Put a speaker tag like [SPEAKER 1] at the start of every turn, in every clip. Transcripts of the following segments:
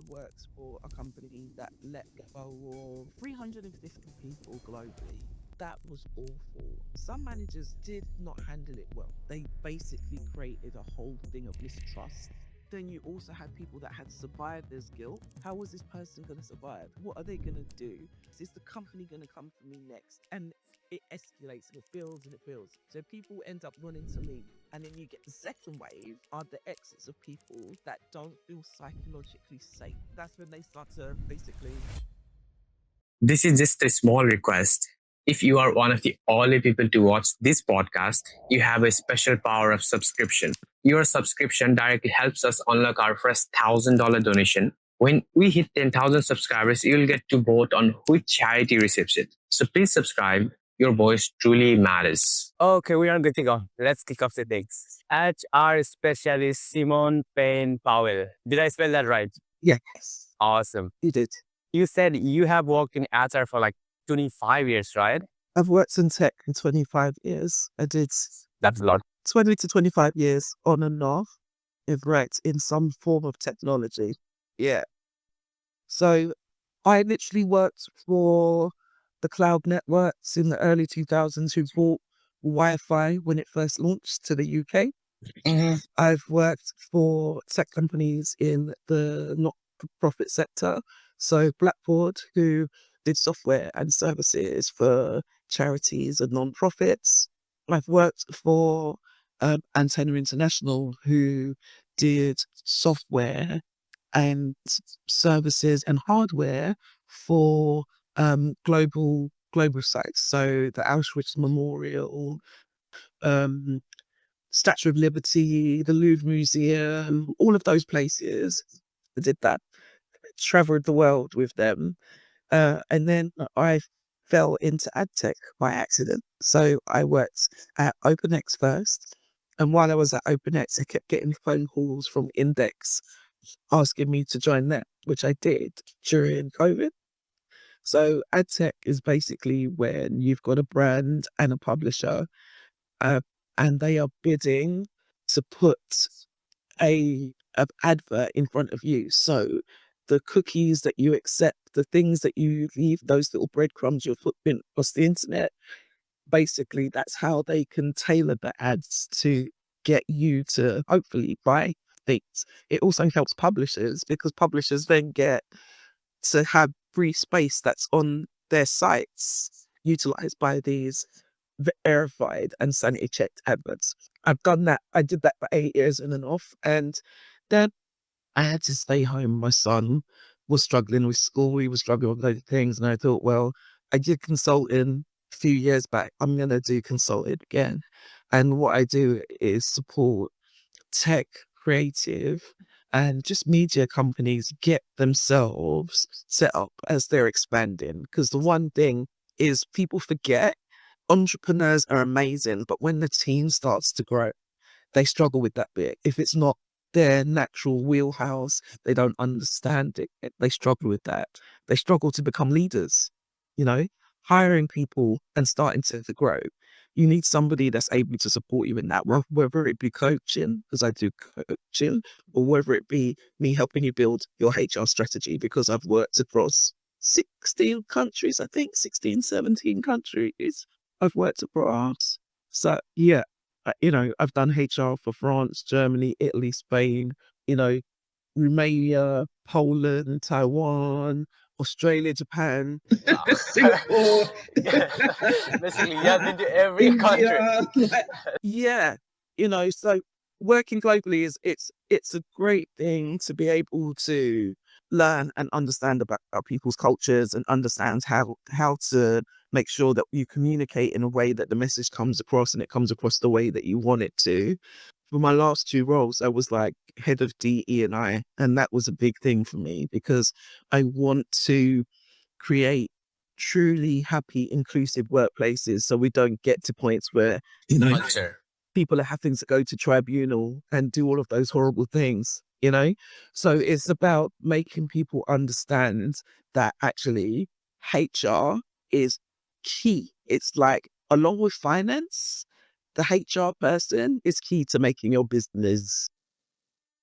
[SPEAKER 1] worked for a company that let go of 350 people globally. That was awful. Some managers did not handle it well. They basically created a whole thing of mistrust. Then you also had people that had survivor's guilt. How was this person going to survive? What are they going to do? Is the company going to come for me next? And it escalates and it builds and it builds. So people end up wanting to leave. And then you get the second wave are the exits of people that don't feel psychologically safe. That's when they start to basically.
[SPEAKER 2] This is just a small request. If you are one of the only people to watch this podcast, you have a special power of subscription. Your subscription directly helps us unlock our first $1,000 donation. When we hit 10,000 subscribers, you'll get to vote on which charity receives it. So please subscribe. Your voice truly matters.
[SPEAKER 3] Okay, we are good to go. Let's kick off the things. HR specialist Simone Powell. Did I spell that right?
[SPEAKER 1] Yes,
[SPEAKER 3] Awesome.
[SPEAKER 1] you did.
[SPEAKER 3] You said you have worked in HR for like 25 years, right?
[SPEAKER 1] I've worked in tech in 25 years. I did
[SPEAKER 3] That's a lot.
[SPEAKER 1] 20 to 25 years on and off. I've worked in some form of technology. Yeah. So I literally worked for the cloud networks in the early 2000s who brought Wi-Fi when it first launched to the UK. I've worked for tech companies in the not-for-profit sector. So Blackboard, who did software and services for charities and non-profits. I've worked for Antenna International, who did software and services and hardware for global sites. So the Auschwitz Memorial, um, Statue of Liberty, the Louvre Museum, all of those places. I did that. Traveled the world with them. And then I fell into ad tech by accident. So I worked at OpenX first. And while I was at OpenX, I kept getting phone calls from Index asking me to join them, which I did during COVID. So ad tech is basically when you've got a brand and a publisher, uh, and they are bidding to put a advert in front of you. So the cookies that you accept, the things that you leave, those little breadcrumbs, your footprint across the internet, basically that's how they can tailor the ads to get you to hopefully buy things. It also helps publishers because publishers then get to have free space that's on their sites utilized by these verified and sanity checked adverts. I've done that. I did that for 8 years in and off. And then I had to stay home. My son was struggling with school. He was struggling with those things. And I thought, well, I did consulting a few years back. I'm going to do consulting again. And what I do is support tech, creative, and just media companies get themselves set up as they're expanding. Because the one thing is people forget entrepreneurs are amazing, but when the team starts to grow, they struggle with that bit. If it's not their natural wheelhouse, they don't understand it. They struggle with that. They struggle to become leaders, you know, hiring people and starting to grow. You need somebody that's able to support you in that, whether it be coaching, because I do coaching, or whether it be me helping you build your HR strategy, because I've worked across 16 countries, I think 16, 17 countries I've worked across. So yeah, I've done HR for France, Germany, Italy, Spain, Romania, Poland, Taiwan, Australia, Japan, Singapore,
[SPEAKER 3] Basically, you have been to every country.
[SPEAKER 1] India. Yeah, so working globally it's a great thing to be able to learn and understand about people's cultures and understand how to make sure that you communicate in a way that the message comes across and it comes across the way that you want it to. For my last two roles, I was like head of DE&I, and that was a big thing for me because I want to create truly happy, inclusive workplaces so we don't get to points where,
[SPEAKER 3] Culture.
[SPEAKER 1] people are having to go to tribunal and do all of those horrible things. So it's about making people understand that actually HR is key. It's like, along with finance, the HR person is key to making your business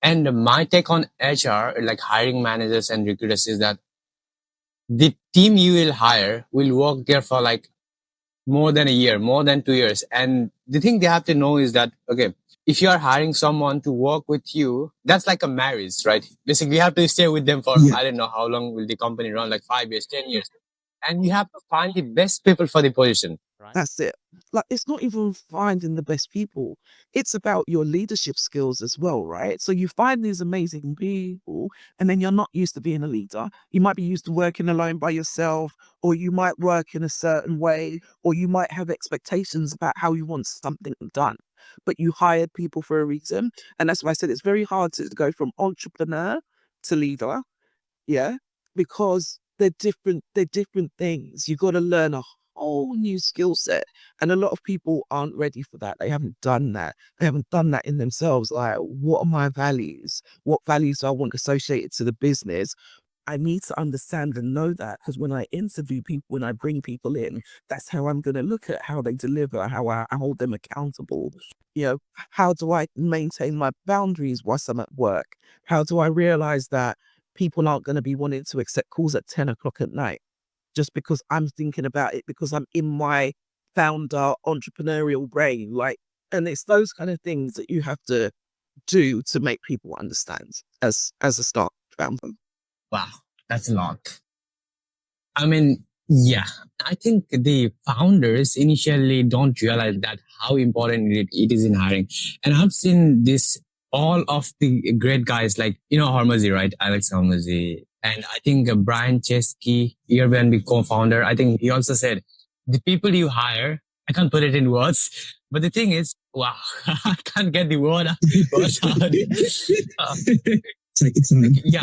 [SPEAKER 2] And my take on HR, like hiring managers and recruiters, is that the team you will hire will work there for like more than a year, more than 2 years. And the thing they have to know is that, okay, if you are hiring someone to work with you, that's like a marriage, right? Basically, you have to stay with them for, I don't know how long will the company run, like 5 years, 10 years. And you have to find the best people for the position.
[SPEAKER 1] That's it. Like, it's not even finding the best people. It's about your leadership skills as well, right? So you find these amazing people, and then you're not used to being a leader. You might be used to working alone by yourself, or you might work in a certain way, or you might have expectations about how you want something done. But you hired people for a reason. And that's why I said it's very hard to go from entrepreneur to leader. Yeah. Because they're different things. You got to learn a whole new skill set. And a lot of people aren't ready for that. They haven't done that. They haven't done that in themselves. Like, what are my values? What values do I want associated to the business? I need to understand and know that, because when I interview people, when I bring people in, that's how I'm going to look at how they deliver, how I hold them accountable. You know, how do I maintain my boundaries whilst I'm at work? How do I realize that people aren't going to be wanting to accept calls at 10 o'clock at night just because I'm thinking about it, because I'm in my founder entrepreneurial brain? Like, and it's those kind of things that you have to do to make people understand as a start founder.
[SPEAKER 2] Wow, that's a lot. I mean, yeah, I think the founders initially don't realize that how important it is in hiring. And I've seen this, all of the great guys like, Hormozy, right? Alex Hormozy. And I think Brian Chesky, Airbnb co-founder, I think he also said, the people you hire, I can't put it in words, but the thing is, wow, I can't get the words out.
[SPEAKER 4] Take your time.
[SPEAKER 2] Yeah,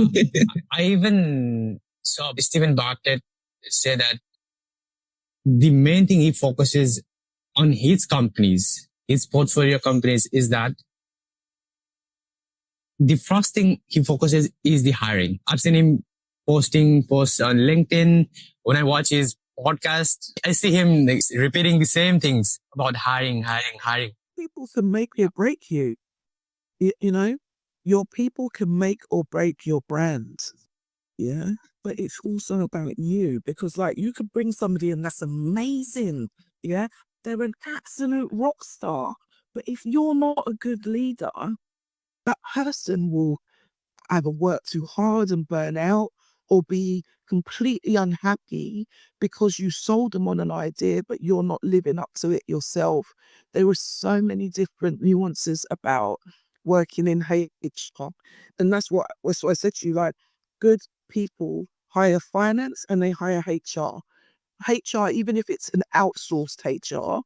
[SPEAKER 2] I even saw Stephen Bartlett say that the main thing he focuses on his companies, his portfolio companies, is that the first thing he focuses is the hiring. I've seen him posting posts on LinkedIn. When I watch his podcast, I see him like, repeating the same things about hiring.
[SPEAKER 1] People can make or break you. You know, your people can make or break your brand. Yeah. But it's also about you, because like you could bring somebody in that's amazing. Yeah. They're an absolute rock star. But if you're not a good leader, that person will either work too hard and burn out, or be completely unhappy because you sold them on an idea, but you're not living up to it yourself. There were so many different nuances about working in HR. And that's what I said to you, like, good people hire finance and they hire HR. HR, even if it's an outsourced HR,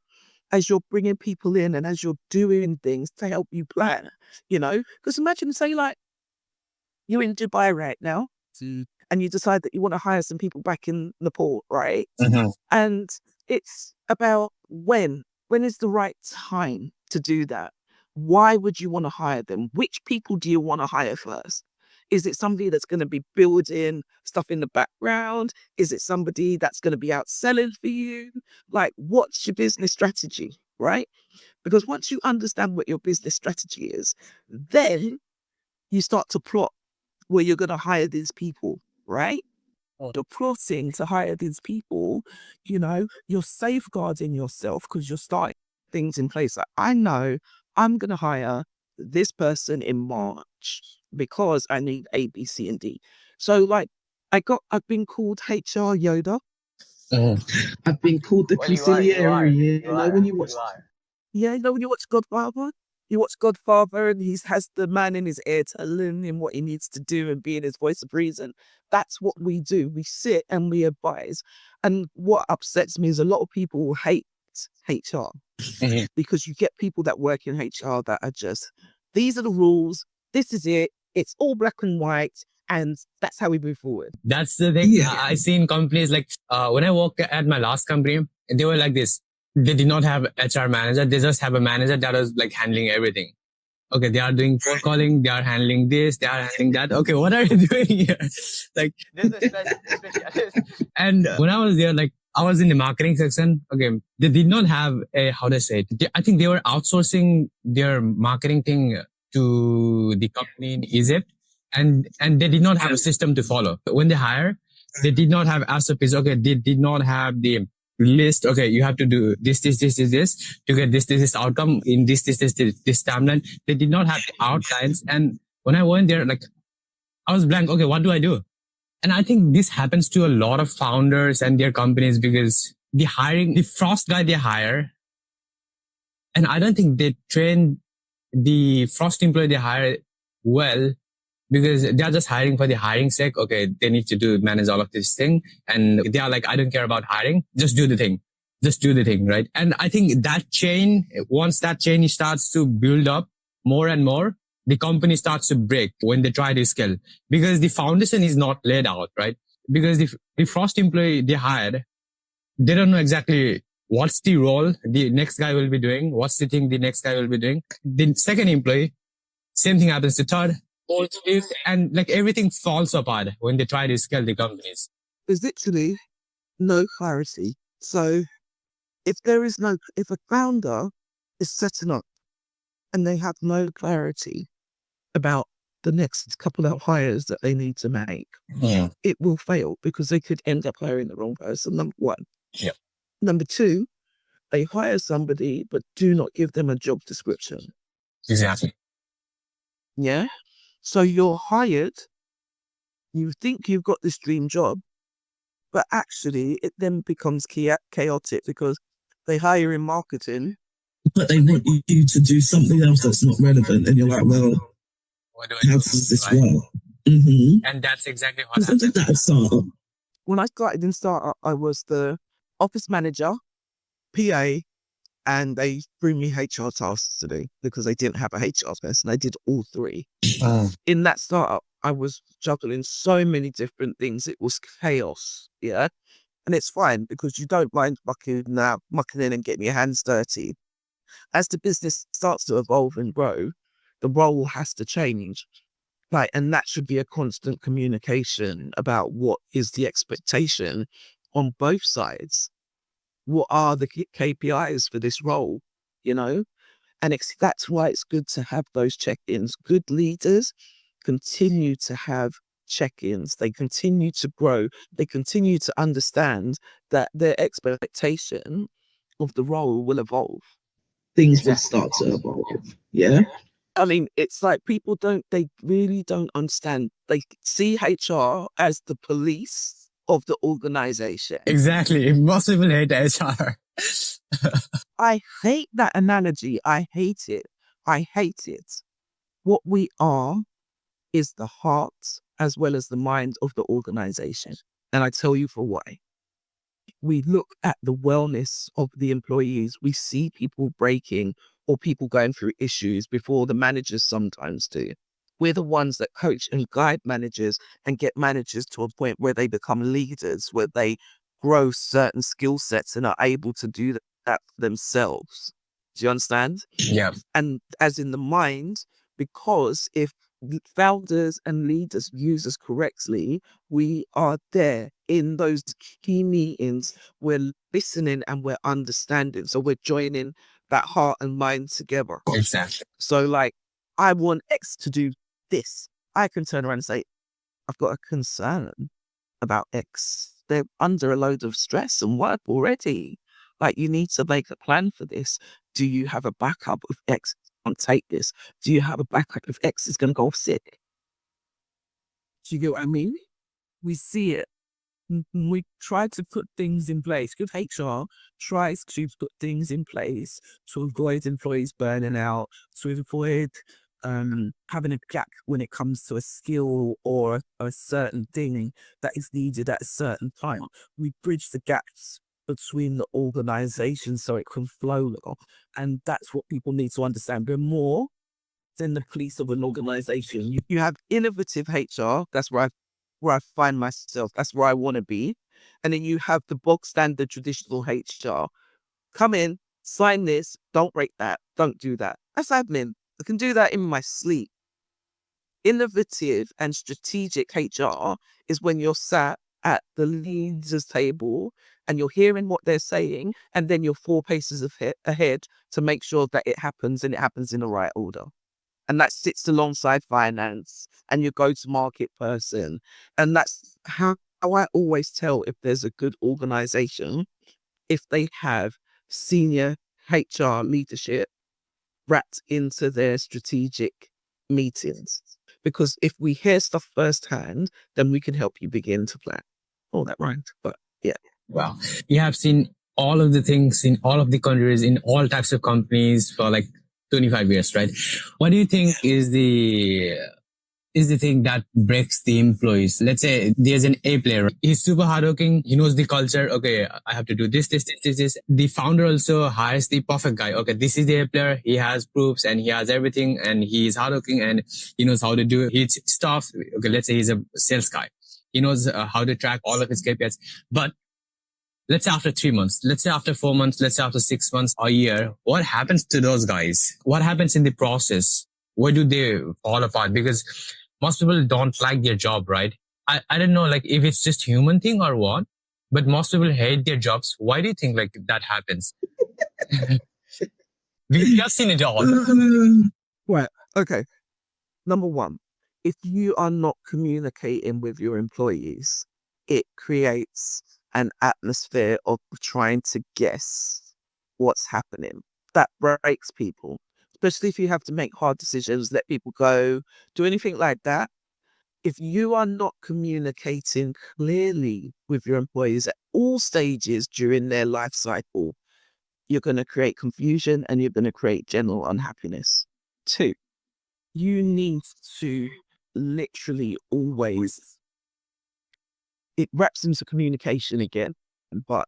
[SPEAKER 1] as you're bringing people in and as you're doing things to help you plan, because imagine, say, like, you're in Dubai right now, and you decide that you want to hire some people back in Nepal, right?
[SPEAKER 2] Mhm.
[SPEAKER 1] And it's about when is the right time to do that? Why would you want to hire them? Which people do you want to hire first? Is it somebody that's going to be building stuff in the background? Is it somebody that's going to be out selling for you? Like, what's your business strategy, right? Because once you understand what your business strategy is, then you start to plot where you're going to hire these people, right? You're plotting to hire these people, you're safeguarding yourself because you're starting things in place. Like, I know I'm going to hire this person in March because I need A, B, C, and D. So, like, I've been called HR Yoda.
[SPEAKER 4] I've been called the conciliary. When you watch
[SPEAKER 1] Yeah, when you watch Godfather, and he has the man in his ear telling him what he needs to do and being his voice of reason. That's what we do. We sit and we advise. And what upsets me is a lot of people hate HR
[SPEAKER 2] Mhm.
[SPEAKER 1] because you get people that work in HR that are just, these are the rules. This is it. It's all black and white. And that's how we move forward.
[SPEAKER 2] That's the thing.
[SPEAKER 4] Yeah.
[SPEAKER 2] I see in companies like when I worked at my last company, they were like this. They did not have HR manager. They just have a manager that was like handling everything. Okay, they are doing phone calling. They are handling this. They are handling that. Okay, what are you doing here? Like, and when I was there, like I was in the marketing section. Okay, they did not have a, how to say it. I think they were outsourcing their marketing thing to the company in Egypt, and they did not have a system to follow. When they hire, they did not have SOPs. Okay, they did not have the list. Okay, you have to do this to get this outcome in this timeline. They did not have the outlines. And when I went there, like, I was blank. Okay, what do I do? And I think this happens to a lot of founders and their companies, because the Frost guy they hire, and I don't think they train the Frost employee they hire well, because they're just hiring for the hiring sake. Okay, they need to manage all of this thing. And they are like, I don't care about hiring. Just do the thing. Just do the thing, right? And I think once that chain starts to build up more and more, the company starts to break when they try to scale, because the foundation is not laid out, right? Because the Frost employee they hired, they don't know exactly what's the role the next guy will be doing, what's the thing the next guy will be doing. The second employee, same thing happens to third, fourth, fifth, and like everything falls apart when they try to scale the companies.
[SPEAKER 1] There's literally no clarity. So if a founder is setting up and they have no clarity about the next couple of hires that they need to make, it will fail, because they could end up hiring the wrong person, number one.
[SPEAKER 2] Yeah.
[SPEAKER 1] Number two, they hire somebody but do not give them a job description.
[SPEAKER 2] Exactly.
[SPEAKER 1] Yeah? So you're hired, you think you've got this dream job, but actually it then becomes chaotic, because they hire in marketing,
[SPEAKER 4] but they want you to do something else that's not relevant, and you're like, well, how does this work? Mm-hmm.
[SPEAKER 2] And that's exactly what
[SPEAKER 4] happened. That at startup.
[SPEAKER 1] When I started in startup, I was the office manager, PA, and they threw me HR tasks to do, because they didn't have a HR person. I did all three. In that startup, I was juggling so many different things. It was chaos, yeah? And it's fine, because you don't mind mucking in and getting your hands dirty. As the business starts to evolve and grow, the role has to change. Right, and that should be a constant communication about what is the expectation on both sides. What are the KPIs for this role, you know? And that's why it's good to have those check-ins. Good leaders continue to have check-ins. They continue to grow. They continue to understand that their expectation of the role will evolve.
[SPEAKER 4] Things will start to evolve, yeah?
[SPEAKER 1] I mean, it's like they really don't understand. They see HR as the police of the organization.
[SPEAKER 2] Exactly. Most people hate HR.
[SPEAKER 1] I hate that analogy. I hate it. I hate it. What we are is the heart as well as the mind of the organization. And I tell you for why. We look at the wellness of the employees. We see people breaking or people going through issues before the managers sometimes do. We're the ones that coach and guide managers and get managers to a point where they become leaders, where they grow certain skill sets and are able to do that for themselves. Do you understand?
[SPEAKER 2] Yeah.
[SPEAKER 1] And as in the mind, because if founders and leaders use us correctly, we are there in those key meetings. We're listening and we're understanding. So we're joining that heart and mind together.
[SPEAKER 2] Exactly.
[SPEAKER 1] So like, I want X to do this. I can turn around and say, I've got a concern about X. They're under a load of stress and work already. Like, you need to make a plan for this. Do you have a backup if X can't take this? Do you have a backup if X is going to go sick? Do you get what I mean? We see it. We try to put things in place. Good HR tries to put things in place to avoid employees burning out, to avoid having a gap when it comes to a skill or a certain thing that is needed at a certain time. We bridge the gaps between the organizations so it can flow. And that's what people need to understand. We're more than the police of an organization. You have innovative HR. That's where I find myself. That's where I want to be. And then you have the bog standard traditional HR. Come in, sign this, don't break that, don't do that. That's admin. I can do that in my sleep. Innovative and strategic HR is when you're sat at the leaders table and you're hearing what they're saying, and then you're 4 paces ahead to make sure that it happens, and it happens in the right order. and that sits alongside finance and your go-to-market person. And that's how I always tell if there's a good organization, if they have senior HR leadership wrapped into their strategic meetings. Because if we hear stuff firsthand, then we can help you begin to plan. Oh, that rhymed, but yeah.
[SPEAKER 2] Wow. You have seen all of the things in all of the countries, in all types of companies for like 25 years, right? What do you think is the thing that breaks the employees? Let's say there's an A player. He's super hardworking. He knows the culture. Okay, I have to do this. The founder also hires the perfect guy. Okay, this is the A player. He has proofs and he has everything and he is hardworking and he knows how to do his stuff. Okay, let's say he's a sales guy. He knows how to track all of his KPIs. But let's say after 3 months, let's say after 4 months, let's say after 6 months, a year, what happens to those guys? What happens in the process? Where do they fall apart? Because most people don't like their job, right? I don't know, like if it's just human thing or what, but most people hate their jobs. Why do you think like that happens? We have seen it all.
[SPEAKER 1] Right. Okay. Number one, if you are not communicating with your employees, it creates an atmosphere of trying to guess what's happening. That breaks people, especially if you have to make hard decisions, let people go, do anything like that. If you are not communicating clearly with your employees at all stages during their life cycle, you're going to create confusion and you're going to create general unhappiness. Two, you need to literally always, it wraps into communication again, but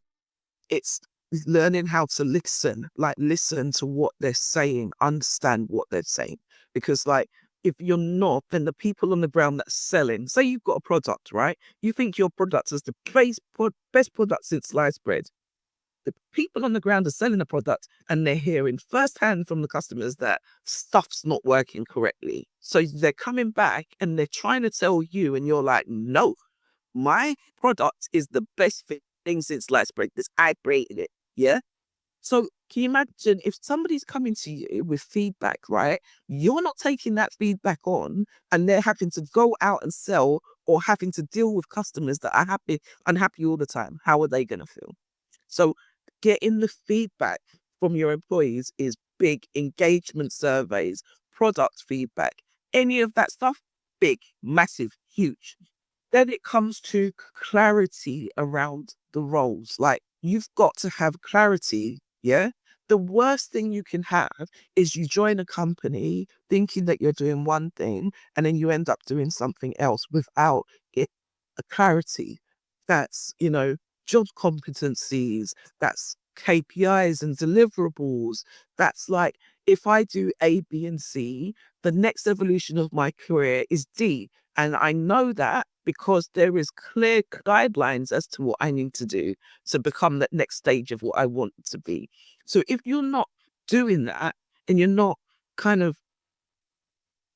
[SPEAKER 1] it's learning how to listen, like listen to what they're saying, understand what they're saying. Because like, if you're not, then the people on the ground that's selling, say you've got a product, right? You think your product is the best product since sliced bread. The people on the ground are selling the product and they're hearing firsthand from the customers that stuff's not working correctly. So they're coming back and they're trying to tell you and you're like, no, my product is the best thing since sliced bread. I created it. Yeah. So can you imagine if somebody's coming to you with feedback, right? You're not taking that feedback on and they're having to go out and sell or having to deal with customers that are unhappy all the time. How are they going to feel? So getting the feedback from your employees is big. Engagement surveys, product feedback, any of that stuff, big, massive, huge. Then it comes to clarity around the roles. Like you've got to have clarity. Yeah. The worst thing you can have is you join a company thinking that you're doing one thing and then you end up doing something else without it, a clarity. That's, job competencies, that's KPIs and deliverables. That's like, if I do A, B, and C, the next evolution of my career is D. And I know that because there is clear guidelines as to what I need to do to become that next stage of what I want to be. So if you're not doing that and you're not kind of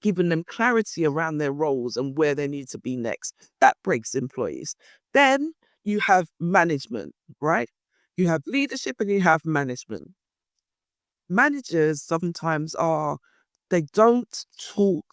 [SPEAKER 1] giving them clarity around their roles and where they need to be next, that breaks employees. Then you have management, right? You have leadership and you have management. Managers sometimes they don't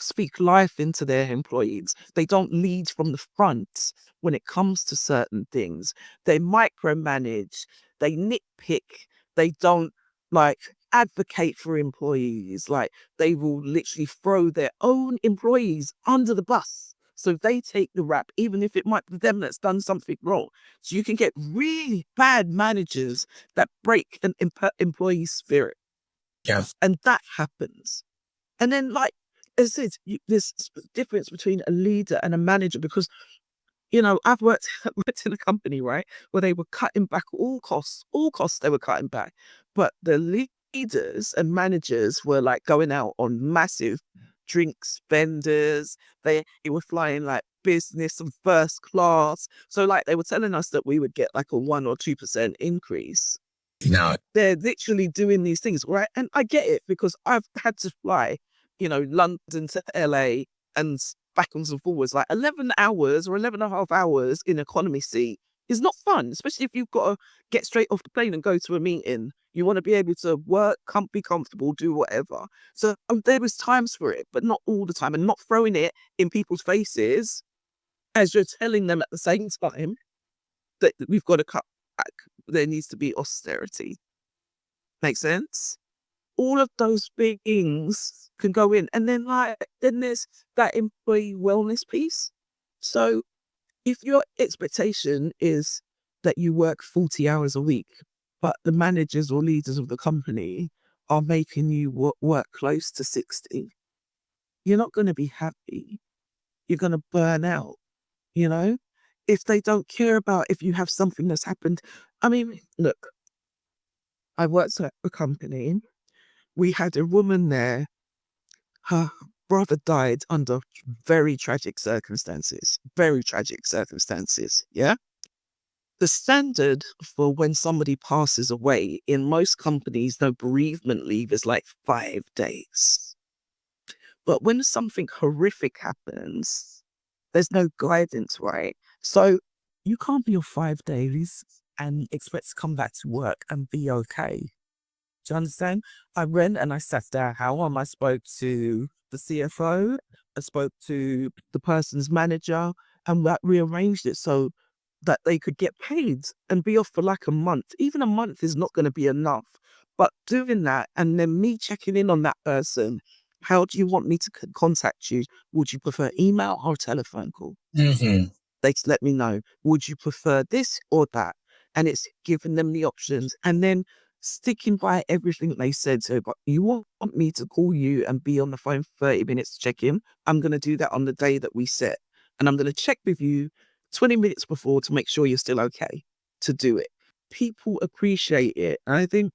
[SPEAKER 1] speak life into their employees. They don't lead from the front when it comes to certain things. They micromanage, they nitpick, they don't like advocate for employees. Like they will literally throw their own employees under the bus. So they take the rap, even if it might be them that's done something wrong. So you can get really bad managers that break an employee spirit.
[SPEAKER 2] Yeah.
[SPEAKER 1] And that happens. And then, like, as I said, there's a difference between a leader and a manager because, I've worked in a company, right, where they were cutting back all costs they were cutting back. But the leaders and managers were like going out on massive drinks vendors. They were flying like business and first class. So like they were telling us that we would get like a 1 or 2% increase.
[SPEAKER 2] No.
[SPEAKER 1] They're literally doing these things, right? And I get it because I've had to fly, London to LA and backwards and forwards, like 11 hours or 11 and a half hours in economy seat It's not fun, especially if you've got to get straight off the plane and go to a meeting. You want to be able to work, be comfortable, do whatever. So there was times for it, but not all the time, and not throwing it in people's faces as you're telling them at the same time that we've got to cut back. There needs to be austerity. Make sense? All of those big things can go in. And then then there's that employee wellness piece. So if your expectation is that you work 40 hours a week, but the managers or leaders of the company are making you work close to 60, you're not going to be happy. You're going to burn out, you know? If they don't care about if you have something that's happened. I mean, look, I worked at a company. We had a woman there. Her brother died under very tragic circumstances. Very tragic circumstances. Yeah. The standard for when somebody passes away in most companies, no bereavement leave is like 5 days. But when something horrific happens, there's no guidance, right? So you can't be off 5 days and expect to come back to work and be okay. Do you understand? I went and I sat down. I spoke to the CFO, I spoke to the person's manager, and that rearranged it so that they could get paid and be off for like a month. Even a month is not going to be enough. But doing that and then me checking in on that person, how do you want me to contact you? Would you prefer email or telephone call?
[SPEAKER 2] Mm-hmm.
[SPEAKER 1] They let me know. Would you prefer this or that? And it's giving them the options. And then sticking by everything they said. So, but you want me to call you and be on the phone for 30 minutes to check in? I'm going to do that on the day that we set. And I'm going to check with you 20 minutes before to make sure you're still okay to do it. People appreciate it. And I think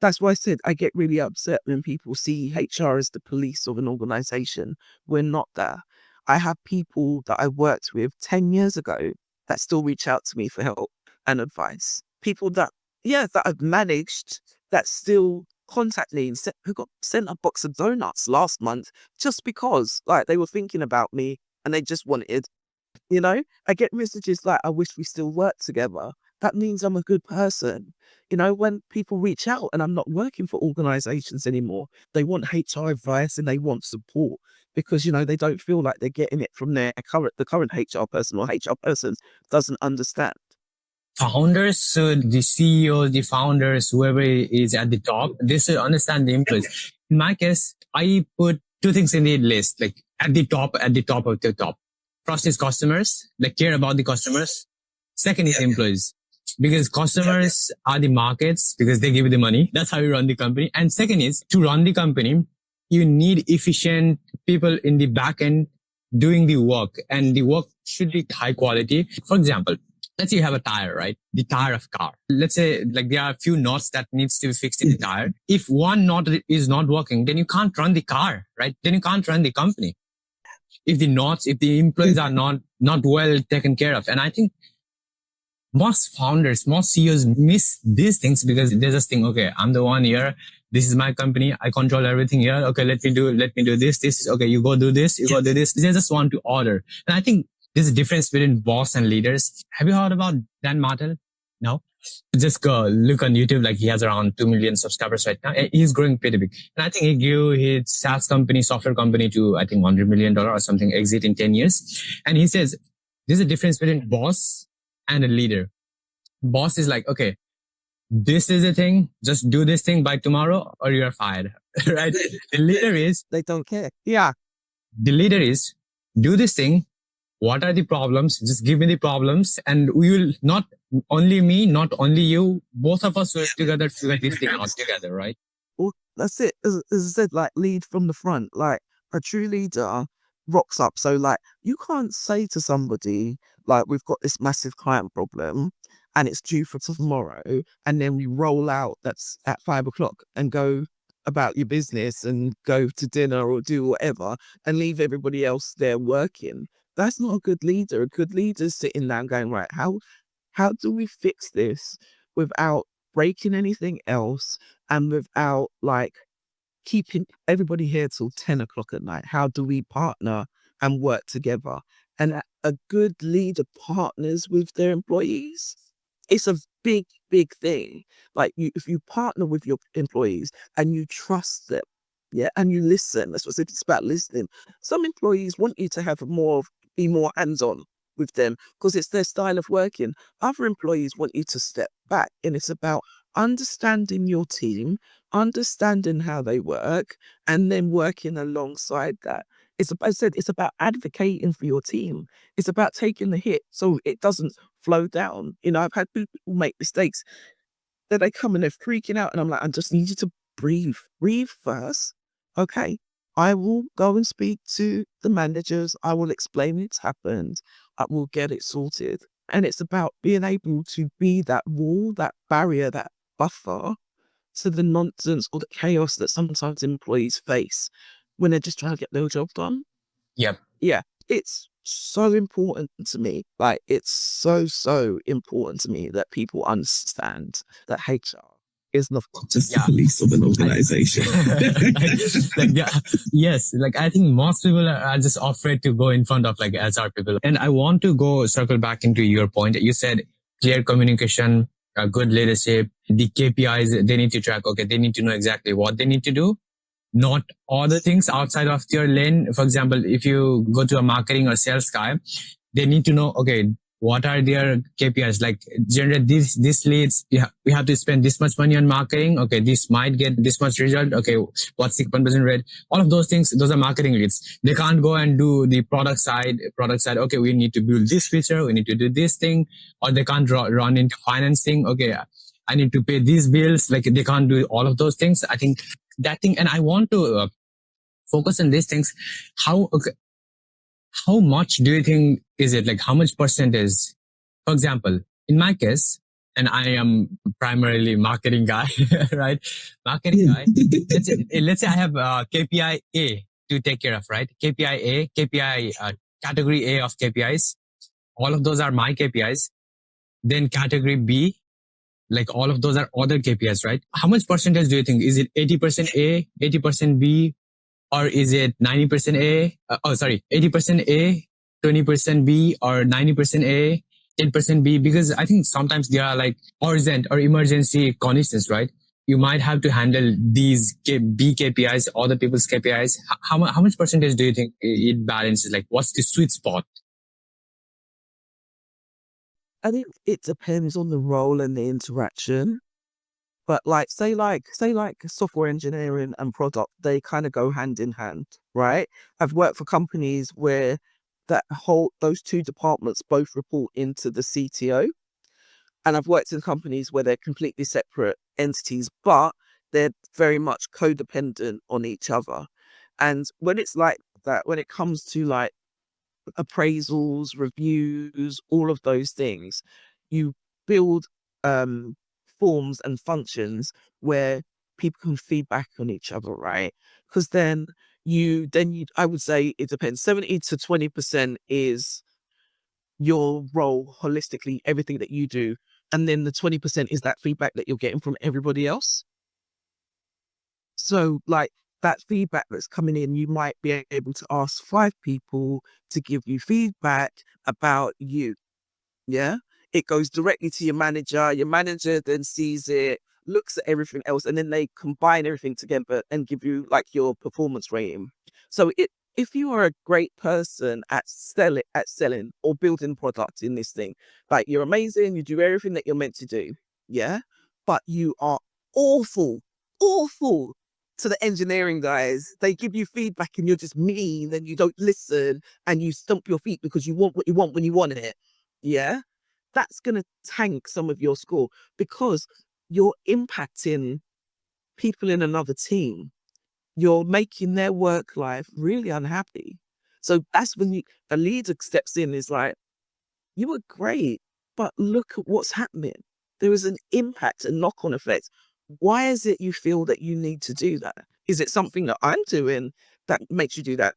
[SPEAKER 1] that's why I said I get really upset when people see HR as the police of an organization. We're not there. I have people that I worked with 10 years ago that still reach out to me for help and advice. People that I've managed that still contact me and who got sent a box of donuts last month just because they were thinking about me and they just wanted, I get messages like, I wish we still worked together. That means I'm a good person. When people reach out and I'm not working for organizations anymore, they want HR advice and they want support because, they don't feel like they're getting it from the current HR person, or HR person doesn't understand.
[SPEAKER 2] Founders, so the CEO, the founders, whoever is at the top, they should understand the employees. In my case, I put two things in the list, like at the top of the top. First is customers, care about the customers. Second is employees, because customers are the markets, because they give you the money. That's how you run the company. And second is, to run the company, you need efficient people in the back end doing the work, and the work should be high quality. For example, let's say you have a tire, right? The tire of a car. Let's say there are a few knots that needs to be fixed in the tire. If one knot is not working, then you can't run the car, right? Then you can't run the company. If the employees are not well taken care of. And I think most founders, most CEOs miss these things because they just think, okay, I'm the one here. This is my company. I control everything here. Okay, let me do this. This is okay. You go do this. You go do this. They just want to order. And I think there's a difference between boss and leaders. Have you heard about Dan Martell? No? Just go look on YouTube. He has around 2 million subscribers right now. He's growing pretty big. And I think he grew his SaaS company, software company to, I think, $100 million or something, exit in 10 years. And he says, there's a difference between boss and a leader. Boss is like, okay, this is the thing. Just do this thing by tomorrow or you're fired. Right? The leader is,
[SPEAKER 1] they don't care. Yeah.
[SPEAKER 2] The leader is, do this thing. What are the problems? Just give me the problems, and we will, not only me, not only you, both of us will together figure this thing out together, right?
[SPEAKER 1] Well, that's it. As I said, lead from the front. A true leader rocks up. So you can't say to somebody, we've got this massive client problem and it's due for tomorrow, and then we roll out that's at 5:00 and go about your business and go to dinner or do whatever and leave everybody else there working. That's not a good leader. A good leader's sitting down going, right, how do we fix this without breaking anything else and without keeping everybody here till 10:00 at night? How do we partner and work together? and a good leader partners with their employees. It's a big, big thing. Like if you partner with your employees and you trust them, yeah, and you listen, that's what it's about, listening. Some employees want you to have be more hands-on with them because it's their style of working. Other employees want you to step back, and it's about understanding your team, understanding how they work, and then working alongside that. I said, it's about advocating for your team. It's about taking the hit so it doesn't flow down. I've had people make mistakes that they come and they're freaking out, and I'm like, I just need you to breathe. Breathe first. Okay. I will go and speak to the managers. I will explain it's happened. I will get it sorted. And it's about being able to be that wall, that barrier, that buffer to the nonsense or the chaos that sometimes employees face when they're just trying to get their job done.
[SPEAKER 2] Yep.
[SPEAKER 1] Yeah, it's so important to me. Like, it's so important to me that people understand that HR is not
[SPEAKER 4] just the police of an organization.
[SPEAKER 2] Yes, like I think most people are just afraid to go in front of like HR people. And I want to circle back into your point. You said clear communication, good leadership, the KPIs they need to track. Okay, they need to know exactly what they need to do, not other things outside of your lane. For example, if you go to a marketing or sales guy, they need to know, okay, what are their KPIs? Like generate this leads. We have to spend this much money on marketing. Okay, this might get this much result. Okay, what's the conversion rate? All of those things, those are marketing leads. They can't go and do the product side. Okay, we need to build this feature. We need to do this thing, or they can't run into financing. Okay, I need to pay these bills. Like they can't do all of those things. I think that thing, and I want to focus on these things. How much do you think is it? Like how much percentage? For example, in my case, and I am primarily marketing guy, right? Marketing guy. Let's say I have KPI A to take care of, right? KPI category A of KPIs. All of those are my KPIs. Then category B, like all of those are other KPIs, right? How much percentage do you think? Is it 80% A, 80% B, or is it 90% A? 80% A, 20% B, or 90% A, 10% B? Because I think sometimes there are like urgent or emergency conditions, right? You might have to handle these B KPIs, other people's KPIs. How much percentage do you think it balances? Like, what's the sweet spot?
[SPEAKER 1] I think it depends on the role and the interaction. But say like software engineering and product, they kind of go hand in hand, right? I've worked for companies where those two departments both report into the CTO. And I've worked in companies where they're completely separate entities, but they're very much codependent on each other. And when it's like that, when it comes to like appraisals, reviews, all of those things, you build forms and functions where people can feedback on each other, right? Because then I would say it depends. 70 to 20% is your role holistically, everything that you do. And then the 20% is that feedback that you're getting from everybody else. So like that feedback that's coming in, you might be able to ask 5 people to give you feedback about you. Yeah. It goes directly to your manager. Your manager then sees it, looks at everything else, and then they combine everything together and give you like your performance rating. So if you are a great person at selling or building products in this thing, like you're amazing, you do everything that you're meant to do. Yeah. But you are awful to the engineering guys. They give you feedback and you're just mean and you don't listen and you stomp your feet because you want what you want when you want it. Yeah. That's going to tank some of your score because you're impacting people in another team. You're making their work life really unhappy. So that's when a leader steps in, is like, you were great, but look at what's happening. There is an impact, a knock-on effect. Why is it you feel that you need to do that? Is it something that I'm doing that makes you do that?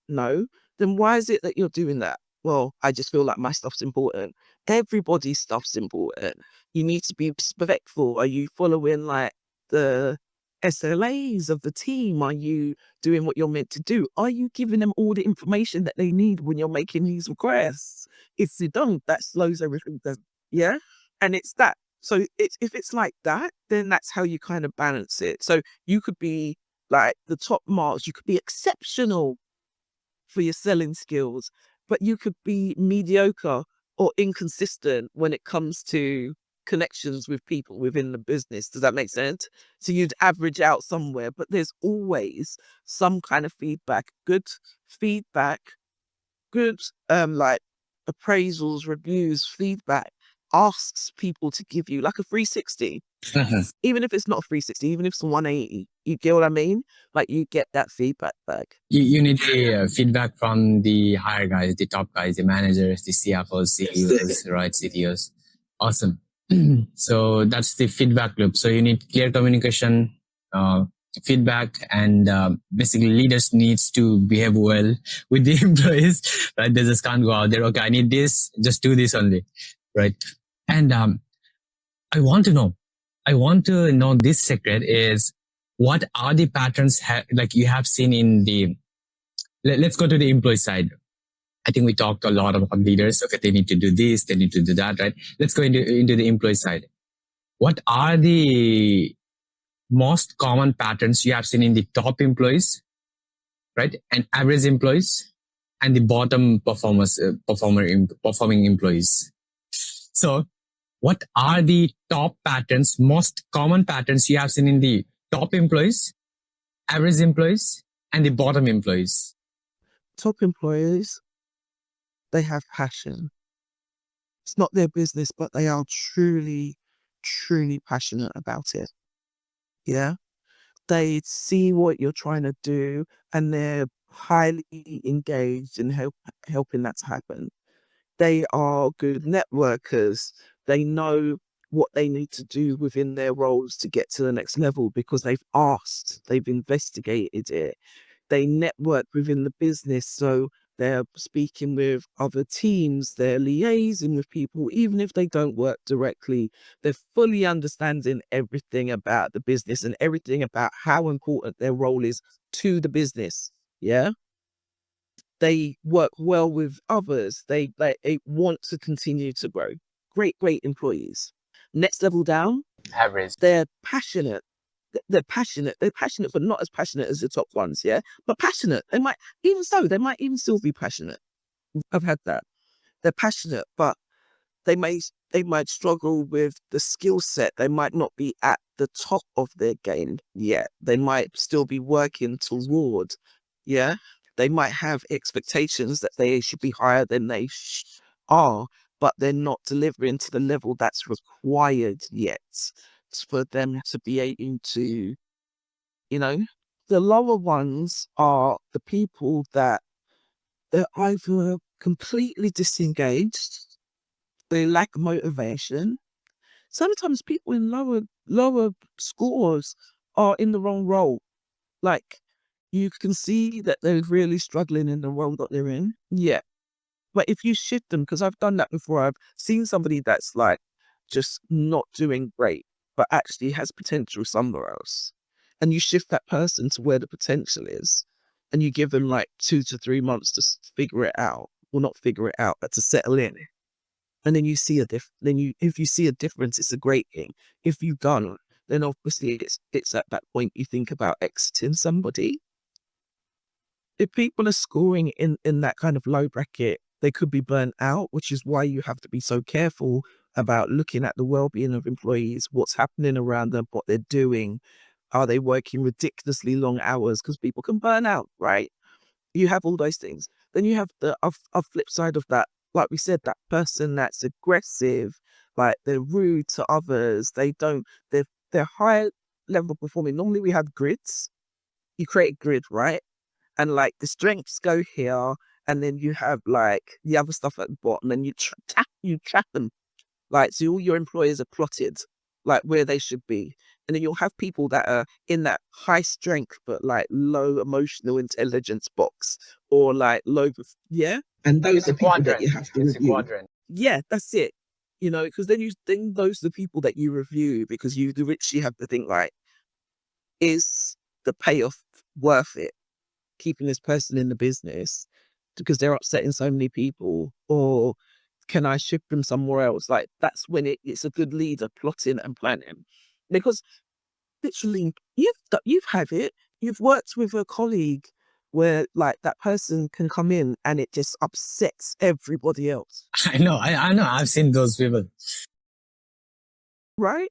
[SPEAKER 1] No. Then why is it that you're doing that? Well, I just feel like my stuff's important. Everybody's stuff's important. You need to be respectful. Are you following like the SLAs of the team? Are you doing what you're meant to do? Are you giving them all the information that they need when you're making these requests? If you don't, that slows everything down. Yeah. And it's that. So if it's like that, then that's how you kind of balance it. So you could be like the top marks, you could be exceptional for your selling skills, but you could be mediocre or inconsistent when it comes to connections with people within the business. Does that make sense? So you'd average out somewhere, but there's always some kind of feedback, good like appraisals, reviews, feedback asks people to give you like a 360. Even if it's not a 360, even if it's a 180, you get what I mean? Like you get that feedback back.
[SPEAKER 2] You need the feedback from the higher guys, the top guys, the managers, the CFOs, CEOs, right? CTOs. Awesome. So that's the feedback loop. So you need clear communication, feedback, and basically leaders needs to behave well with the employees, right? They just can't go out there. Okay, I need this. Just do this only, right? And I want to know this secret is what are the patterns like you have seen in the, let's go to the employee side. I think we talked a lot about leaders. Okay, they need to do this, they need to do that, right? Let's go into the employee side. What are the most common patterns you have seen in the top employees, right? And average employees and the bottom performing employees. So what are the top patterns, most common patterns you have seen in the top employees, average employees, and the bottom employees?
[SPEAKER 1] Top employees, they have passion. It's not their business, but they are truly, truly passionate about it. Yeah. They see what you're trying to do and they're highly engaged in helping that to happen. They are good networkers. They know what they need to do within their roles to get to the next level because they've asked, they've investigated it. They network within the business. So they're speaking with other teams, they're liaising with people, even if they don't work directly. They're fully understanding everything about the business and everything about how important their role is to the business. Yeah. They work well with others. They want to continue to grow. Great employees. Next level down,
[SPEAKER 2] Average.
[SPEAKER 1] they're passionate. They're passionate, but not as passionate as the top ones, yeah? But passionate. They might even still be passionate. I've had that. They're passionate, but they might struggle with the skill set. They might not be at the top of their game yet. They might still be working toward, yeah? They might have expectations that they should be higher than they are, but they're not delivering to the level that's required yet for them to be able to, the lower ones are the people that they're either completely disengaged, they lack motivation. Sometimes people in lower scores are in the wrong role. Like you can see that they're really struggling in the role that they're in. Yeah. But if you shift them, because I've done that before, I've seen somebody that's like just not doing great, but actually has potential somewhere else. And you shift that person to where the potential is, and you give them like 2 to 3 months to figure it out. Well, not figure it out, but to settle in. And then you see if you see a difference, it's a great thing. If you don't, then obviously it's at that point you think about exiting somebody. If people are scoring in that kind of low bracket, they could be burnt out, which is why you have to be so careful about looking at the well-being of employees, what's happening around them, what they're doing. Are they working ridiculously long hours? Because people can burn out, right? You have all those things. Then you have the flip side of that. Like we said, that person that's aggressive, like they're rude to others. They're high level performing. Normally we have grids. You create a grid, right? And like the strengths go here, and then you have like the other stuff at the bottom, and you track them. Like, so all your employees are plotted like where they should be. And then you'll have people that are in that high strength, but like low emotional intelligence box, or like low, yeah. And those are people that you have to review. Yeah, that's it. Because then those are the people that you review, because you literally have to think like, is the payoff worth it? Keeping this person in the business because they're upsetting so many people, or can I shift them somewhere else? Like that's when it's a good leader plotting and planning, because literally you've had it. You've worked with a colleague where like that person can come in and it just upsets everybody else,
[SPEAKER 2] I know, I know. I've seen those people.
[SPEAKER 1] right?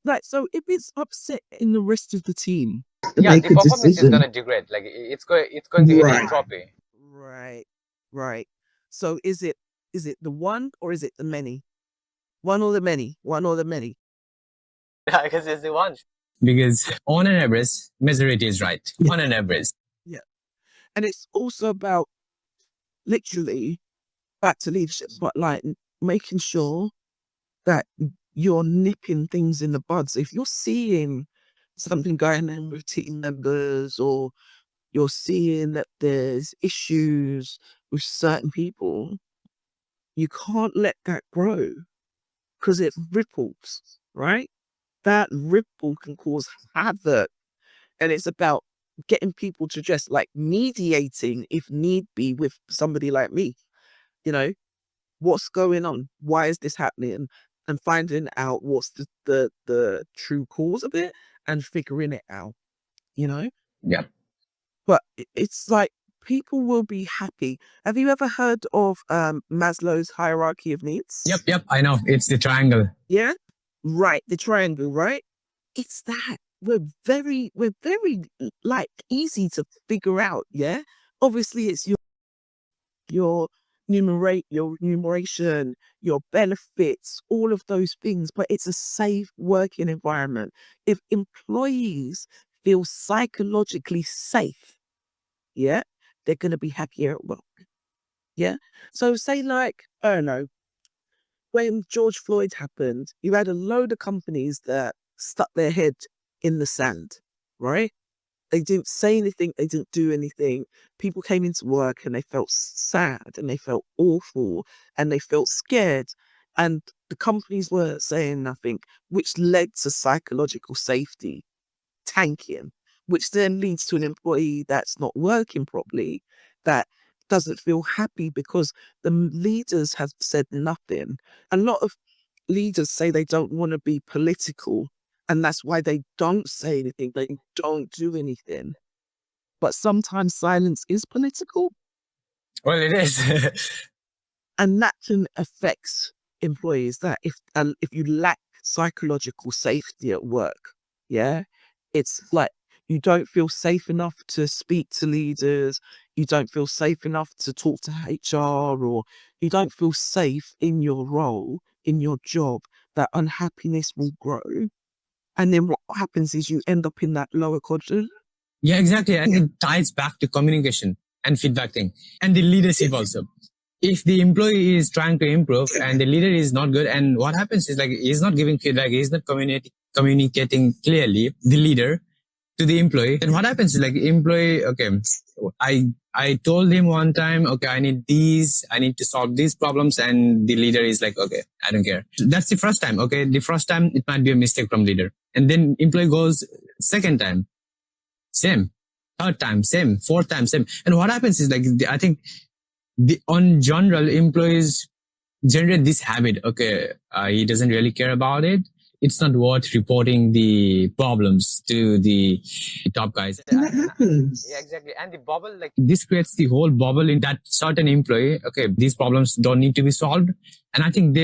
[SPEAKER 1] Like, so if it's upsetting the rest of the team,
[SPEAKER 3] Yeah,
[SPEAKER 4] make
[SPEAKER 3] the
[SPEAKER 4] a
[SPEAKER 3] performance is
[SPEAKER 4] decision.
[SPEAKER 3] gonna degrade. Like it's going to hit
[SPEAKER 4] Right.
[SPEAKER 3] entropy.
[SPEAKER 1] right, right. So is it the one or is it the many? One or the many? One or the many?
[SPEAKER 3] Yeah, because it's the one.
[SPEAKER 2] Because on an average, majority is right.
[SPEAKER 4] Yeah.
[SPEAKER 2] On an average.
[SPEAKER 1] Yeah. And it's also about literally back to leadership, but like making sure that you're nipping things in the buds. If you're seeing something going on with team members, or you're seeing that there's issues with certain people, you can't let that grow because it ripples, right? That ripple can cause havoc. And it's about getting people to just like mediating, if need be, with somebody like me. You know, what's going on? Why is this happening? And finding out what's the true cause of it and figuring it out, you know?
[SPEAKER 2] Yeah.
[SPEAKER 1] But it's like people will be happy. Have you ever heard of Maslow's hierarchy of needs?
[SPEAKER 2] Yep. I know. It's the triangle.
[SPEAKER 1] Yeah? Right, the triangle, right? It's that. We're very like easy to figure out, yeah? Obviously it's your your remuneration, your benefits, all of those things, but it's a safe working environment. If employees feel psychologically safe, yeah, they're gonna be happier at work. Yeah. So say like, I don't know, when George Floyd happened, you had a load of companies that stuck their head in the sand, right? They didn't say anything, they didn't do anything. People came into work and they felt sad and they felt awful and they felt scared. And the companies were saying nothing, which led to psychological safety tanking, which then leads to an employee that's not working properly, that doesn't feel happy because the leaders have said nothing. A lot of leaders say they don't want to be political, and that's why they don't say anything, they don't do anything. But sometimes silence is political,
[SPEAKER 2] Well, it is.
[SPEAKER 1] and that can affect employees. That if you lack psychological safety at work, yeah, it's like you don't feel safe enough to speak to leaders, you don't feel safe enough to talk to HR, or you don't feel safe in your role, in your job, that unhappiness will grow. And then what happens is you end up in that lower quadrant.
[SPEAKER 2] Yeah, exactly. And it ties back to communication and feedback thing and the leadership also. If the employee is trying to improve and the leader is not good, and what happens is like he's not giving feedback, he's not communicating clearly, the leader to the employee, then what happens is like employee, okay, I told him one time, okay, I need to solve these problems, and the leader is like, okay, I don't care. That's the first time. Okay, the first time it might be a mistake from leader, and then employee goes second time, same, third time, same, fourth time, same. And what happens is like, I think on general, employees generate this habit. Okay, he doesn't really care about it. It's not worth reporting the problems to the top guys.
[SPEAKER 4] And that happens.
[SPEAKER 3] Yeah, exactly. And the bubble, like
[SPEAKER 2] This creates the whole bubble in that certain employee. Okay, these problems don't need to be solved. And I think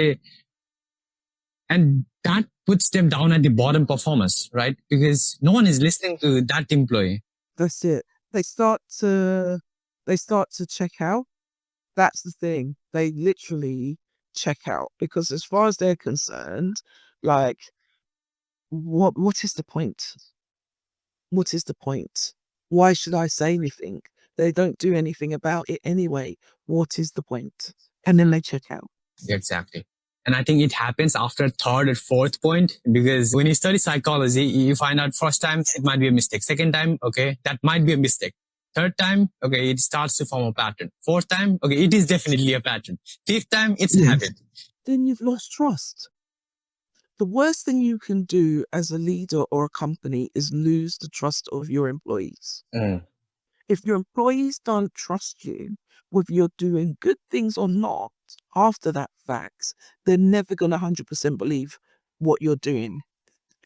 [SPEAKER 2] and that puts them down at the bottom performers, right? Because no one is listening to that employee.
[SPEAKER 1] That's it. They start to check out. That's the thing. They literally check out because as far as they're concerned, like what is the point? What is the point? Why should I say anything? They don't do anything about it anyway. What is the point? And then they check out.
[SPEAKER 2] Exactly. And I think it happens after third or fourth point, because when you study psychology, you find out first time it might be a mistake. Second time, okay, that might be a mistake. Third time, okay, it starts to form a pattern. Fourth time, okay, it is definitely a pattern. Fifth time, it's a habit.
[SPEAKER 1] Then you've lost trust. the worst thing you can do as a leader or a company is lose the trust of your employees.
[SPEAKER 2] Mm.
[SPEAKER 1] If your employees don't trust you, whether you're doing good things or not, after that fact, they're never going to 100% believe what you're doing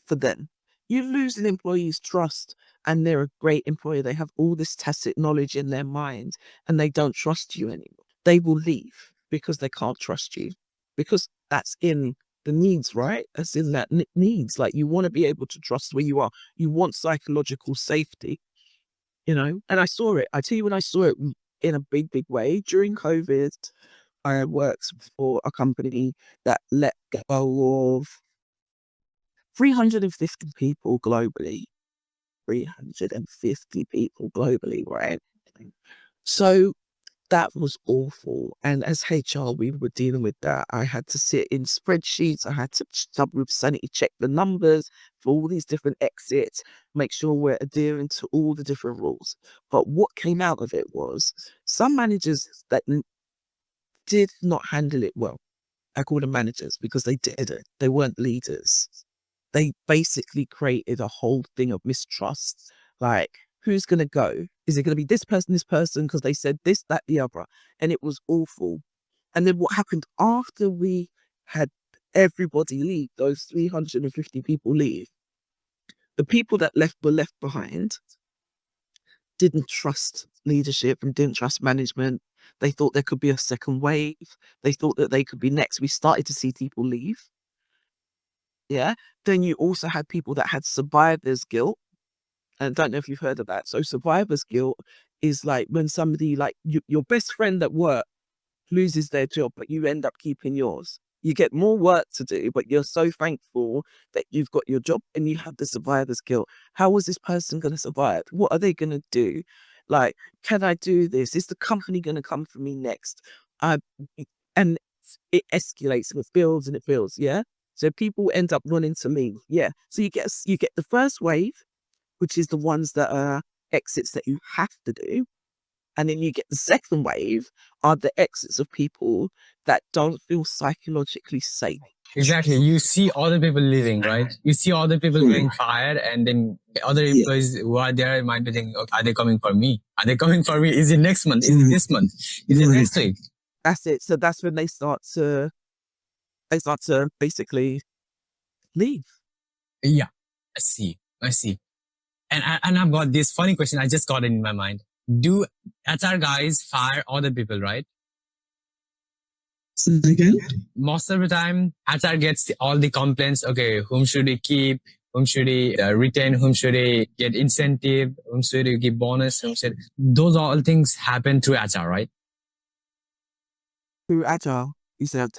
[SPEAKER 1] for them. You lose an employee's trust and they're a great employer. They have all this tacit knowledge in their mind and they don't trust you anymore. They will leave because they can't trust you, because that's in the needs, right? That's in that needs. Like, you want to be able to trust where you are. You want psychological safety, and I saw it. I tell you, when I saw it in a big, big way during COVID, I worked for a company that let go of 350 people globally. 350 people globally, right? So that was awful. And as HR, we were dealing with that. I had to sit in spreadsheets. I had to sanity check the numbers for all these different exits, make sure we're adhering to all the different rules. But what came out of it was some managers that did not handle it well. I call them managers because they didn't. They weren't leaders. They basically created a whole thing of mistrust. Like, who's going to go? Is it going to be this person, because they said this, that, the other? And it was awful. And then what happened after we had everybody leave, those 350 people leave, the people that were left behind didn't trust leadership and didn't trust management. They thought there could be a second wave. They thought that they could be next. We started to see people leave. Yeah. Then you also had people that had survivor's guilt. And I don't know if you've heard of that. So survivor's guilt is like when somebody, like your best friend at work, loses their job, but you end up keeping yours. You get more work to do, but you're so thankful that you've got your job and you have the survivor's guilt. How is this person going to survive? What are they going to do? Like, can I do this? Is the company going to come for me next? And it escalates and it builds and it builds. Yeah. So people end up running to leave. Yeah. So you get the first wave, which is the ones that are exits that you have to do. And then you get the second wave are the exits of people that don't feel psychologically safe.
[SPEAKER 2] Exactly. You see other people leaving, right? You see other people getting fired, and then the other employees who are there might be thinking, okay, are they coming for me? Are they coming for me? Is it next month? Is it this month? Is it next week?
[SPEAKER 1] That's it. So that's when they start to basically leave.
[SPEAKER 2] Yeah, I see. And I've got this funny question. I just got it in my mind. Do HR guys fire other people, right?
[SPEAKER 4] So again,
[SPEAKER 2] Most of the time, HR gets all the complaints. Okay, whom should he keep? Whom should he retain? Whom should he get incentive? Whom should he give bonus? Those all things happen through HR, right?
[SPEAKER 1] Through Agile, you said.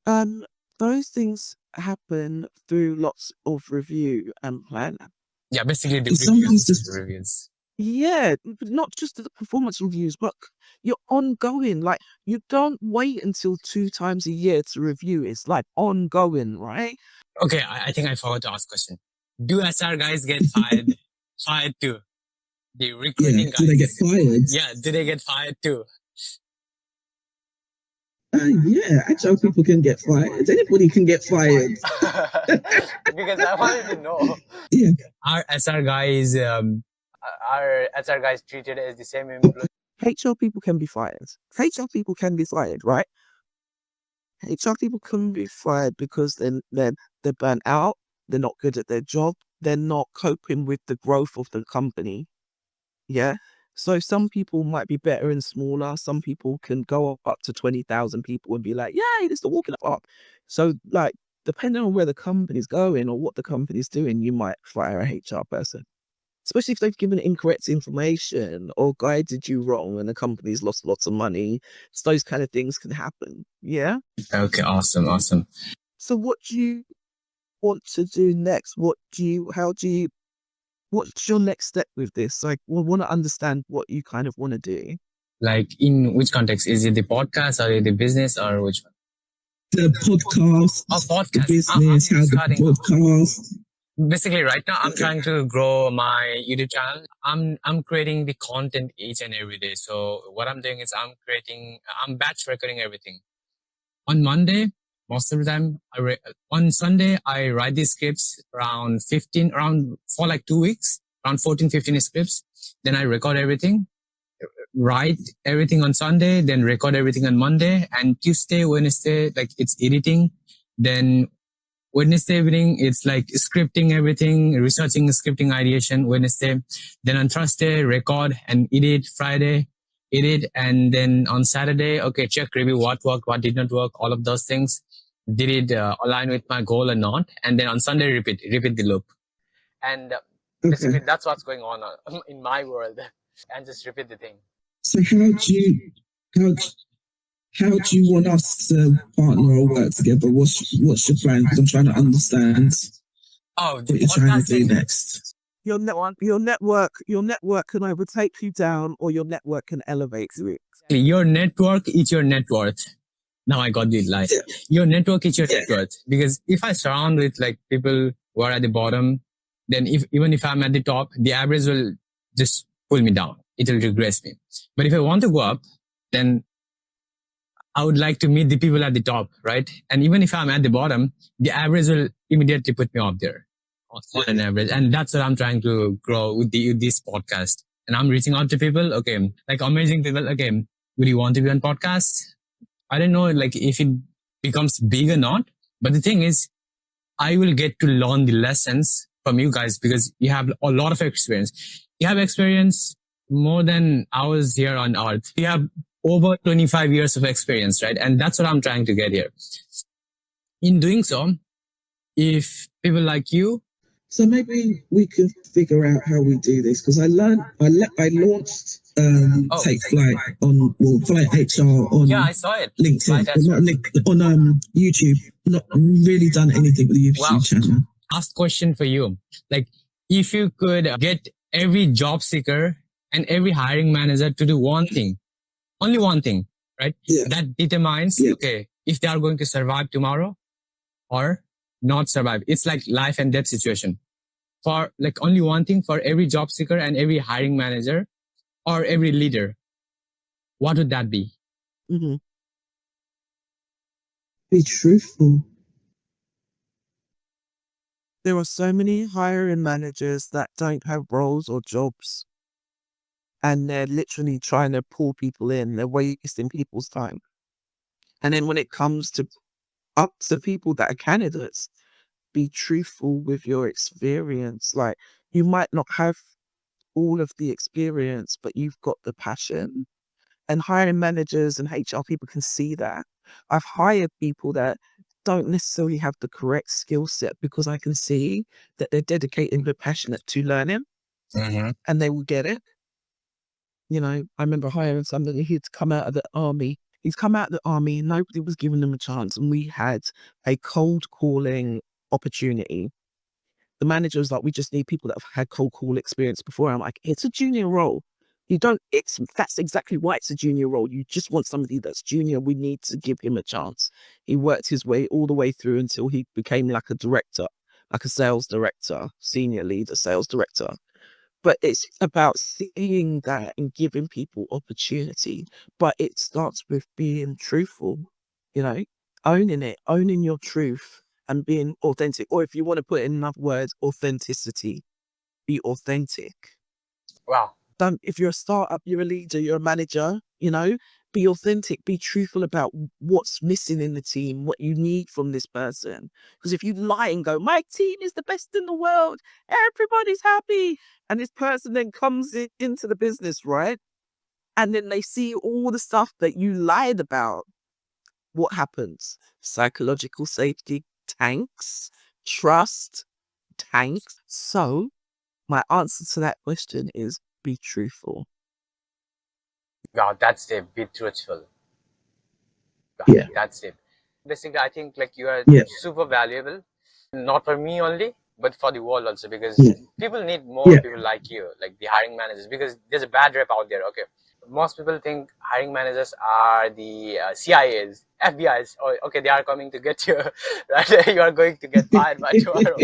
[SPEAKER 1] Those things happen through lots of review and plan.
[SPEAKER 2] Yeah, basically the reviews.
[SPEAKER 1] Yeah, not just the performance reviews, but you're ongoing. Like, you don't wait until 2 times a year to review. It's like ongoing, right?
[SPEAKER 2] Okay, I think I forgot to ask a question. Do HR guys get fired? Fired too? The recruiting guys.
[SPEAKER 4] Do they get fired?
[SPEAKER 2] Yeah, do they get fired too?
[SPEAKER 4] Yeah, agile people can get fired. Anybody can get fired.
[SPEAKER 3] Because I wanted to know.
[SPEAKER 4] Yeah.
[SPEAKER 2] Are HR guys
[SPEAKER 3] treated as the same employee?
[SPEAKER 1] HR people can be fired. HR people can be fired, right? HR people can be fired because they're burnt out. They're not good at their job. They're not coping with the growth of the company. Yeah. So some people might be better and smaller. Some people can go up to 20,000 people and be like, yay, this is the walking up. So, like, depending on where the company's going or what the company's doing, you might fire a HR person. Especially if they've given incorrect information or guided you wrong and the company's lost lots of money. So those kind of things can happen. Yeah.
[SPEAKER 2] Okay, awesome.
[SPEAKER 1] So what do you want to do next? What's your next step with this? Like, we want to understand what you kind of want to do.
[SPEAKER 2] Like, in which context? Is it the podcast or the business or which one?
[SPEAKER 4] The podcast.
[SPEAKER 2] Oh, podcast.
[SPEAKER 4] The business, how the podcast.
[SPEAKER 2] Basically, right now I'm trying to grow my YouTube channel. I'm creating the content each and every day. So what I'm doing is I'm batch recording everything. On Monday most of the time, on Sunday, I write these scripts for like 2 weeks, around 14, 15 scripts. Then I record everything, write everything on Sunday, then record everything on Monday, and Tuesday, Wednesday, like it's editing. Then Wednesday evening, it's like scripting everything, researching, scripting, ideation, Wednesday. Then on Thursday, record and edit. Friday, edit. And then on Saturday, okay, check, review what worked, what did not work, all of those things. Did it align with my goal or not? And then on Sunday, repeat the loop. And basically, that's what's going on in my world. And just repeat the thing.
[SPEAKER 4] So how do you want us to partner or work together? What's your plan? Because I'm trying to understand what you're trying to do next.
[SPEAKER 1] Your network can either take you down or your network can elevate you.
[SPEAKER 2] Your network is your net worth. Now I got this line. Your network is your net worth. Because if I surround with like people who are at the bottom, then even if I'm at the top, the average will just pull me down. It will regress me. But if I want to go up, then I would like to meet the people at the top, right? And even if I'm at the bottom, the average will immediately put me up there on an average. And that's what I'm trying to grow with this podcast. And I'm reaching out to people, okay, like amazing people, okay, would you want to be on podcast? I don't know, like if it becomes big or not. But the thing is, I will get to learn the lessons from you guys because you have a lot of experience. You have experience more than ours here on earth. You have over 25 years of experience, right? And that's what I'm trying to get here. In doing so, if people like you.
[SPEAKER 4] So maybe we can figure out how we do this because I launched Take Flight Flight HR on
[SPEAKER 2] I saw it.
[SPEAKER 4] LinkedIn, on YouTube. Not really done anything with the YouTube channel.
[SPEAKER 2] Last question for you. Like, if you could get every job seeker and every hiring manager to do one thing, only one thing, right? Yeah. That determines, okay, if they are going to survive tomorrow or not survive. It's like life and death situation. For like only one thing for every job seeker and every hiring manager or every leader, what would that be?
[SPEAKER 1] Mm-hmm.
[SPEAKER 4] Be truthful.
[SPEAKER 1] There are so many hiring managers that don't have roles or jobs. And they're literally trying to pull people in. They're wasting people's time. And then when it comes to up to people that are candidates, be truthful with your experience. Like, you might not have all of the experience, but you've got the passion. And hiring managers and HR people can see that. I've hired people that don't necessarily have the correct skill set because I can see that they're dedicated and they're passionate to learning, and they will get it. You know, I remember hiring somebody who'd come out of the army. He's come out of the army and nobody was giving him a chance. And we had a cold calling opportunity. The manager was like, we just need people that have had cold call experience before. I'm like, it's a junior role. That's exactly why it's a junior role. You just want somebody that's junior. We need to give him a chance. He worked his way all the way through until he became like a director, like a sales director, senior leader, sales director. But it's about seeing that and giving people opportunity. But it starts with being truthful, you know, owning it, owning your truth and being authentic. Or if you want to put in enough words, authenticity. Be authentic.
[SPEAKER 2] Wow.
[SPEAKER 1] If you're a startup, you're a leader, you're a manager, you know, be authentic, be truthful about what's missing in the team, what you need from this person. Because if you lie and go, my team is the best in the world, everybody's happy, and this person then comes into the business, right? And then they see all the stuff that you lied about. What happens? Psychological safety tanks, trust tanks. So my answer to that question is be truthful.
[SPEAKER 2] Wow, that's it. Be truthful. Wow,
[SPEAKER 4] Yeah.
[SPEAKER 2] That's it. Basically, I think like you are super valuable, not for me only, but for the world also, because people need more people like you, like the hiring managers, because there's a bad rep out there. Okay. Most people think hiring managers are the CIAs, FBIs. Oh, okay, they are coming to get you, right? You are going to get fired by tomorrow.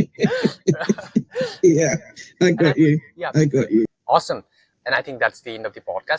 [SPEAKER 4] I got you.
[SPEAKER 2] Yeah.
[SPEAKER 4] I got you.
[SPEAKER 2] Awesome. And I think that's the end of the podcast.